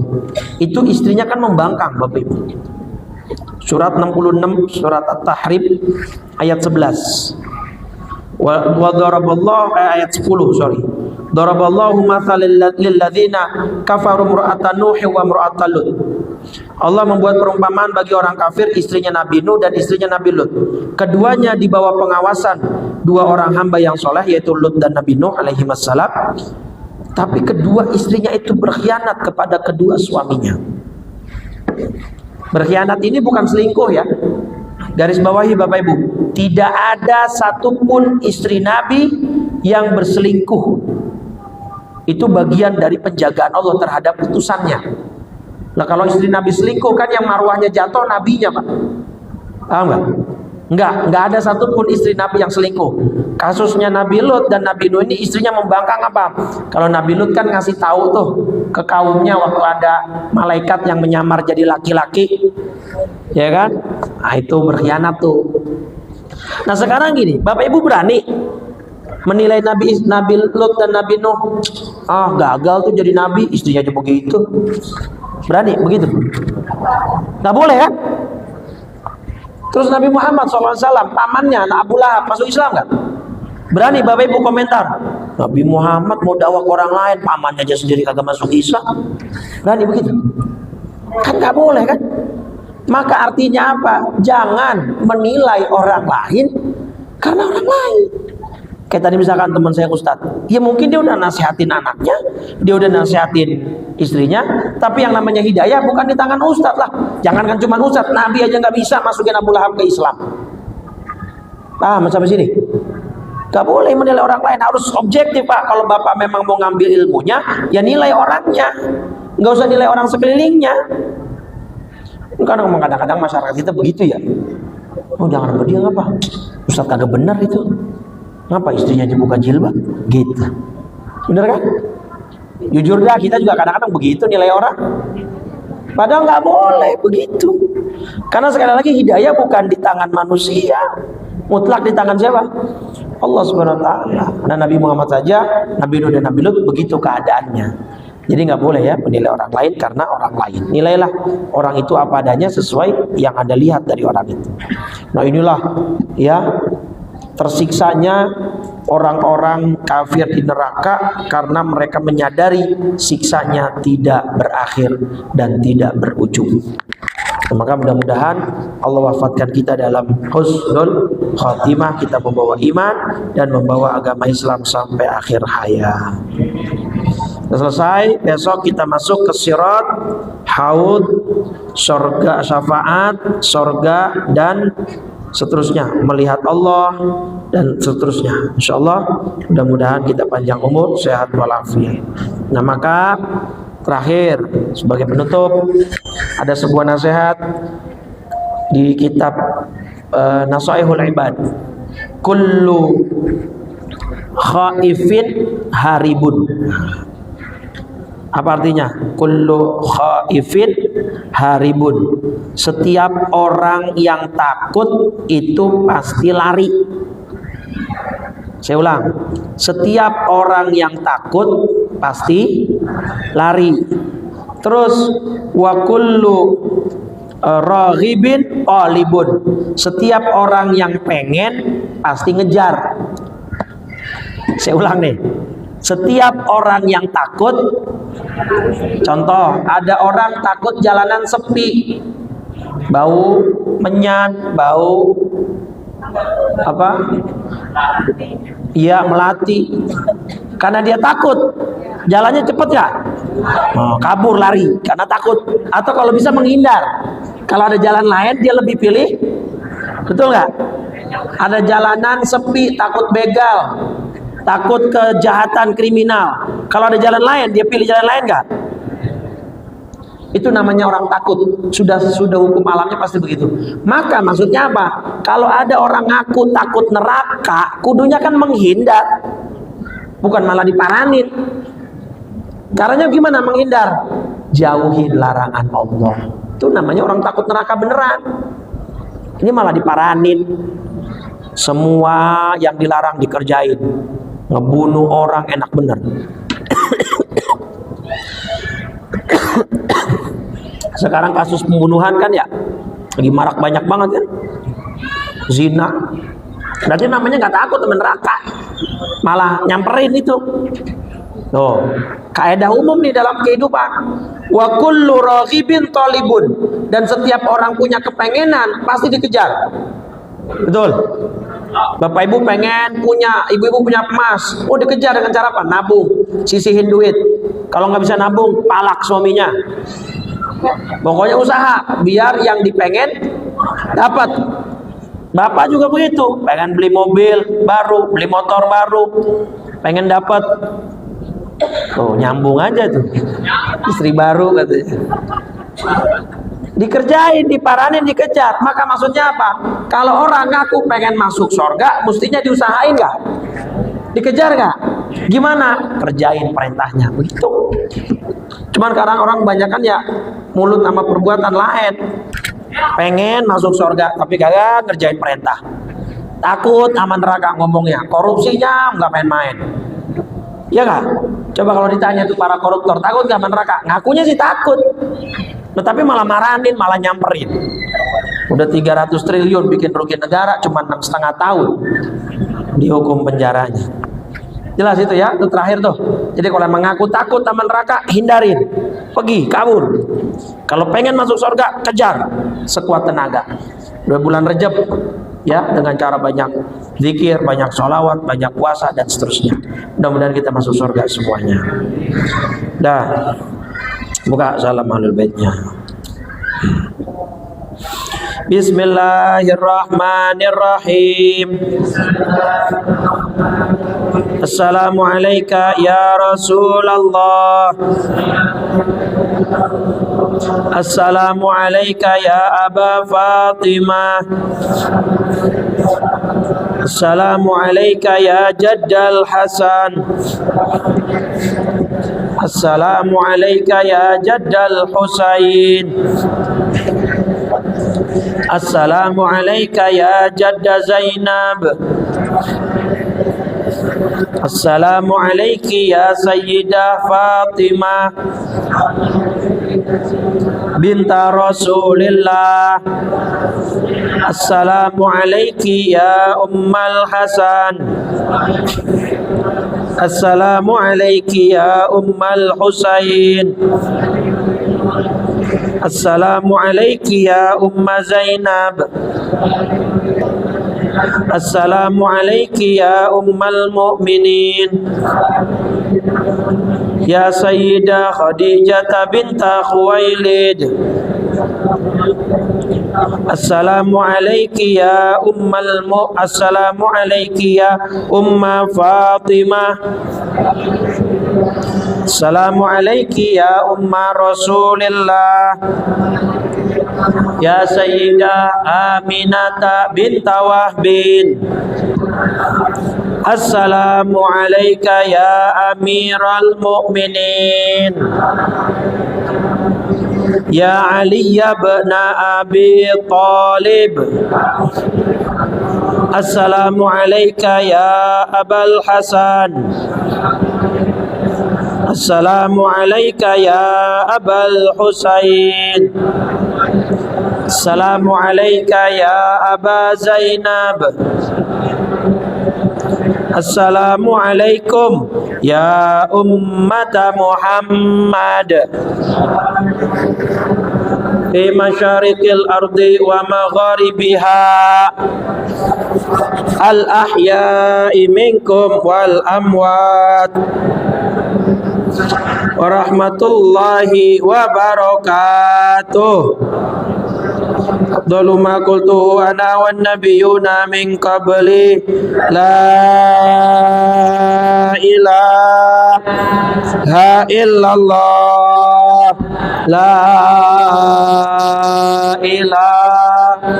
itu istrinya kan membangkang Bapak Ibu. Surat 66, surat At-Tahrim ayat 11. Wa daraballahu ayat 10, sorry. Daraballahu mathalan lil ladzina kafaru imra'atan Nuh wa imra'atan Lut. Allah membuat perumpamaan bagi orang kafir, istrinya Nabi Nuh dan istrinya Nabi Lut. Keduanya di bawah pengawasan dua orang hamba yang soleh, yaitu Lut dan Nabi Nuh alaihi wassalam. Tapi kedua istrinya itu berkhianat kepada kedua suaminya. Berkhianat ini bukan selingkuh ya. Garis bawahi Bapak Ibu, tidak ada satupun istri Nabi yang berselingkuh. Itu bagian dari penjagaan Allah terhadap utusannya. Nah kalau istri Nabi selingkuh kan yang marwahnya jatuh nabinya Pak. Paham nggak? Nggak ada satupun istri Nabi yang selingkuh. Kasusnya Nabi Lut dan Nabi Nuh ini istrinya membangkang apa? Kalau Nabi Lut kan ngasih tahu tuh ke kaumnya waktu ada malaikat yang menyamar jadi laki-laki, ya kan? Nah itu berkhianat tuh. Nah sekarang gini, Bapak Ibu berani menilai Nabi Lut dan Nabi Nuh, gagal tuh jadi nabi, istrinya aja begitu. Berani begitu? Nggak boleh kan? Terus Nabi Muhammad SAW, pamannya anak Abu Lahab masuk Islam nggak? Berani Bapak Ibu komentar, Nabi Muhammad mau dakwah ke orang lain, pamannya aja sendiri kagak masuk Islam. Berani begitu? Kan nggak boleh kan? Maka artinya apa? Jangan menilai orang lain karena orang lain. Kayak tadi misalkan teman saya Ustadz, ya mungkin dia udah nasihatin anaknya, dia udah nasihatin istrinya, tapi yang namanya hidayah bukan di tangan Ustadz lah. Jangankan cuma Ustadz, Nabi aja nggak bisa masukin Abu Lahab ke Islam. Paham sampai sini? Gak boleh menilai orang lain, harus objektif Pak. Kalau Bapak memang mau ngambil ilmunya, ya nilai orangnya, nggak usah nilai orang sekelilingnya. Karena kadang-kadang masyarakat kita begitu ya. Oh jangan sama dia ngapa? Ustaz kagak benar itu. Ngapa istrinya dibuka jilbab? Gitu. Bener kan? Jujur dah, kita juga kadang-kadang begitu nilai orang. Padahal nggak boleh begitu. Karena sekali lagi hidayah bukan di tangan manusia, mutlak di tangan siapa? Allah Subhanahu Wa Taala. Karena Nabi Muhammad saja, Nabi Nuh dan Nabi Lut begitu keadaannya. Jadi nggak boleh ya menilai orang lain karena orang lain. Nilailah orang itu apa adanya sesuai yang Anda lihat dari orang itu. Nah inilah ya tersiksanya orang-orang kafir di neraka karena mereka menyadari siksanya tidak berakhir dan tidak berujung. Maka mudah-mudahan Allah wafatkan kita dalam husnul khatimah, kita membawa iman dan membawa agama Islam sampai akhir hayat. Selesai, besok kita masuk ke sirat, haud, surga, syafaat, surga dan seterusnya, melihat Allah dan seterusnya. Insyaallah mudah-mudahan kita panjang umur, sehat walafiat. Nah maka terakhir sebagai penutup ada sebuah nasihat di kitab Nasaihul Ibad. Kullu khaifin haribun. Apa artinya? Kullu khaifin haribun. Setiap orang yang takut itu pasti lari. Saya ulang. Setiap orang yang takut pasti lari. Terus wa kullu raghibin qalibun. Setiap orang yang pengen pasti ngejar. Saya ulang nih. Setiap orang yang takut, contoh ada orang takut jalanan sepi, bau menyan, bau apa? Iya melati. Karena dia takut, jalannya cepet ya, kabur lari karena takut. Atau kalau bisa menghindar. Kalau ada jalan lain dia lebih pilih, betul nggak? Ada jalanan sepi, takut begal, takut kejahatan kriminal. Kalau ada jalan lain, dia pilih jalan lain nggak? Itu namanya orang takut. Sudah hukum alamnya pasti begitu. Maka maksudnya apa? Kalau ada orang ngaku takut neraka, kudunya kan menghindar, bukan malah diparanin. Caranya gimana menghindar? Jauhin larangan Allah. Itu namanya orang takut neraka beneran. Ini malah diparanin. Semua yang dilarang dikerjain. Ngebunuh orang enak bener. Sekarang kasus pembunuhan kan ya lagi marak banyak banget kan. Zina. Berarti namanya nggak takut temen neraka, malah nyamperin itu. Tuh, kaidah umum nih dalam kehidupan. Wa kullu raghibin talibun. Dan setiap orang punya kepengenan pasti dikejar. Betul. Bapak ibu pengen punya, ibu-ibu punya emas, oh dikejar dengan cara apa? Nabung, sisihin duit. Kalau nggak bisa nabung, palak suaminya. Pokoknya usaha biar yang dipengen dapat. Bapak juga begitu, pengen beli mobil baru, beli motor baru, pengen dapat. Oh nyambung aja tuh, istri baru katanya. Dikerjain, diparanin, dikejar. Maka maksudnya apa? Kalau orang ngaku pengen masuk surga, mestinya diusahain nggak? Dikejar nggak? Gimana? Kerjain perintahnya. Begitu. Cuman sekarang orang kebanyakan ya mulut sama perbuatan lain. Pengen masuk surga, tapi kagak ngerjain perintah. Takut sama neraka ngomongnya. Korupsinya nggak main-main. Ya nggak? Coba kalau ditanya tuh para koruptor, takut nggak sama neraka? Ngakunya sih takut. Tetapi malah maranin, malah nyamperin. Udah 300 triliun bikin rugi negara, cuma 6,5 tahun dihukum penjaranya. Jelas itu ya, itu terakhir tuh. Jadi kalau mengaku takut sama neraka, hindarin, pergi, kabur. Kalau pengen masuk surga, kejar sekuat tenaga. 2 bulan Rejab ya, dengan cara banyak zikir, banyak sholawat, banyak puasa dan seterusnya. Mudah-mudahan kita masuk surga semuanya. Dah. Buka salam ahlul baitnya. Bismillahirrahmanirrahim. Assalamualaikum ya Rasulullah. Assalamu alayka ya Aba Fatimah. Assalamu alayka ya Jaddal Hasan. Assalamu alayka ya Jaddal Husain. Assalamu alayka ya Jadda Zainab. Assalamu alayki ya Sayyidah Fatimah binta Rasulillah. Assalamu alayki ya Ummal Hasan. Assalamu alayki ya Ummal Husain. Assalamu alayki ya Umma Zainab. Assalamu alayki ya Ummal Mu'minin. Ya Sayyidah Khadijah binta Khuwailid. Assalamu alayki ya Assalamu alayki ya Umma Fatimah. Assalamu alayki ya Umma Rasulillah. Ya Sayyidah Aminata binta Wahbin. Assalamu alayka ya Amiral Mu'minin. Ya Ali ibn Abi Talib. Assalamu alayka ya Abal Hasan. Assalamu alayka ya Abal Husain. Assalamu alayka ya Aba Zainab. Assalamu alaikum ya ummata Muhammad fi masyariqil ardi wa magharibiha al ahya'i minkum wal amwat wa rahmatullahi wa barakatuh. Afdalu ma qultuhu ana wan nabiyyuna min qabli la ilaha illallah la ilaha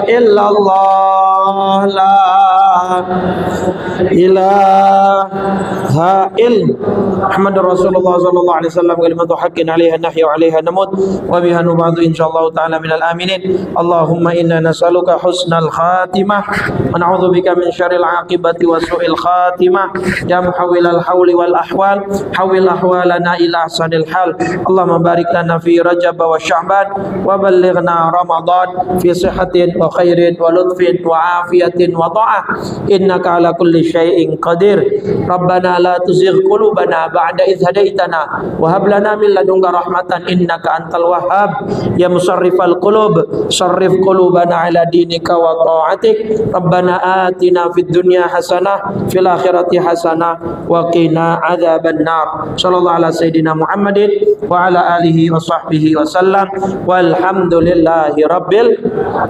illallah la ilaha Muhammadur Rasulullah sallallahu alaihi wasallam kalimatu haqqin 'alaiha nahyu 'alaiha namut wa biha nubadu insyaallah ta'ala minal aminin. Allahumma inna nas'aluka husnal khatimah wa na'udzubika min syarril 'aqibati wa su'il khatimah. Ya muhawwilal hauli wal ahwal hawwil ahwalana ila ahsanil hal. Allahumma barik lana fi Rajab wa Sya'ban wa ballighna Ramadan fi sihhatin wa khairin wa lutfin wa afiyatin wa ta'ah innaka ala kulli syai'in qadir. Rabbana la tuzigh qulubana ba'da idh hadaitana wa hab lana min ladunka rahmatan innaka antal wahhab. Ya musarrifal qulub sarrif qulubana ala dinika wa ta'atik. Rabbana atina fid dunya hasanah fil akhirati hasanah wa qina adzaban nar. Sallallahu ala sayidina Muhammadin wa ala alihi wa sahbihi wa sallam walhamdulillahi rabbil.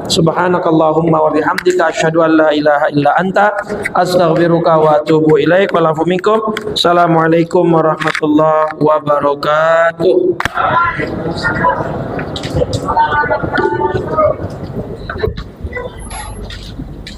Subhanakallahumma wa bihamdika asyhadu an la ilaha illa anta astaghfiruka wa atubu ilaik. Walafu minkum. Assalamualaikum warahmatullahi wabarakatuh.